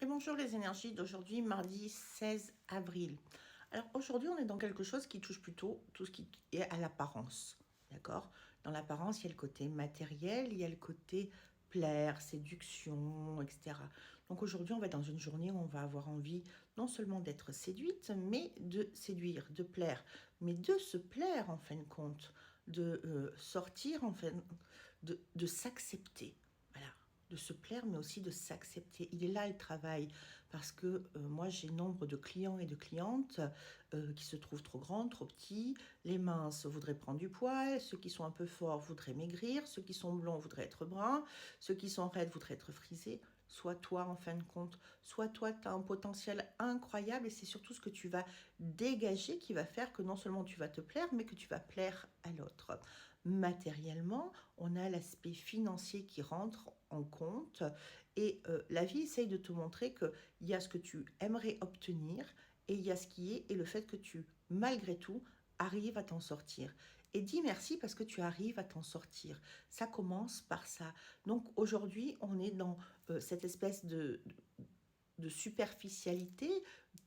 Et bonjour les énergies d'aujourd'hui, mardi 16 avril. Alors aujourd'hui, on est dans quelque chose qui touche plutôt tout ce qui est à l'apparence. D'accord? Dans l'apparence, il y a le côté matériel, il y a le côté plaire, séduction, etc. Donc aujourd'hui, on va être dans une journée où on va avoir envie non seulement d'être séduite, mais de séduire, de plaire, mais de se plaire en fin de compte, de sortir en fin de s'accepter. Voilà, de se plaire, mais aussi de s'accepter. Il est là le travail, parce que moi j'ai nombre de clients et de clientes qui se trouvent trop grands, trop petits. Les minces voudraient prendre du poids, ceux qui sont un peu forts voudraient maigrir, ceux qui sont blonds voudraient être bruns, ceux qui sont raides voudraient être frisés. Soit toi en fin de compte, soit toi tu as un potentiel incroyable et c'est surtout ce que tu vas dégager qui va faire que non seulement tu vas te plaire, mais que tu vas plaire à l'autre. Matériellement, on a l'aspect financier qui rentre en compte et la vie essaye de te montrer qu'il y a ce que tu aimerais obtenir et il y a ce qui est et le fait que tu, malgré tout, arrives à t'en sortir. Et dis merci parce que tu arrives à t'en sortir. Ça commence par ça. Donc aujourd'hui, on est dans cette espèce de superficialité,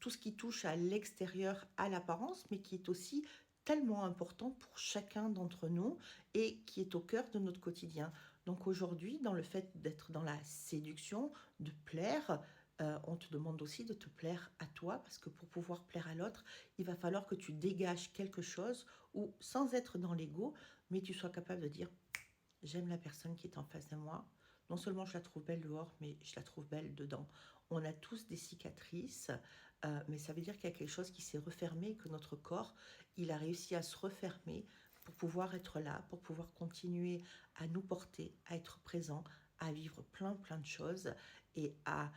tout ce qui touche à l'extérieur, à l'apparence, mais qui est aussi tellement important pour chacun d'entre nous et qui est au cœur de notre quotidien. Donc aujourd'hui, dans le fait d'être dans la séduction, de plaire, on te demande aussi de te plaire à toi, parce que pour pouvoir plaire à l'autre, il va falloir que tu dégages quelque chose, ou sans être dans l'ego, mais tu sois capable de dire, j'aime la personne qui est en face de moi. Non seulement je la trouve belle dehors, mais je la trouve belle dedans. On a tous des cicatrices, mais ça veut dire qu'il y a quelque chose qui s'est refermé, que notre corps, il a réussi à se refermer pour pouvoir être là, pour pouvoir continuer à nous porter, à être présent, à vivre plein de choses et à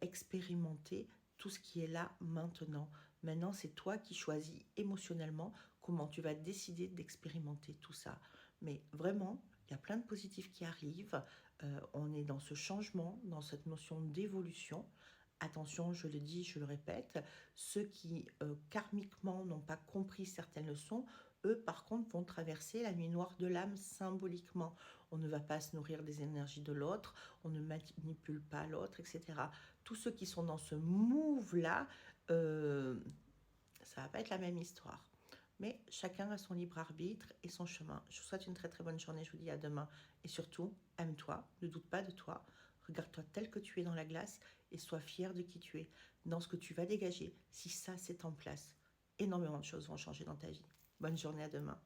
expérimenter tout ce qui est là maintenant. Maintenant, c'est toi qui choisis émotionnellement comment tu vas décider d'expérimenter tout ça. Mais vraiment, il y a plein de positifs qui arrivent. On est dans ce changement, dans cette notion d'évolution. Attention, je le dis, je le répète, ceux qui karmiquement n'ont pas compris certaines leçons, eux par contre vont traverser la nuit noire de l'âme symboliquement. On ne va pas se nourrir des énergies de l'autre, on ne manipule pas l'autre, etc. Tous ceux qui sont dans ce move-là, ça va pas être la même histoire. Mais chacun a son libre arbitre et son chemin. Je vous souhaite une très bonne journée. Je vous dis à demain. Et surtout, aime-toi, ne doute pas de toi. Regarde-toi tel que tu es dans la glace et sois fier de qui tu es, dans ce que tu vas dégager. Si ça, c'est en place, énormément de choses vont changer dans ta vie. Bonne journée, à demain.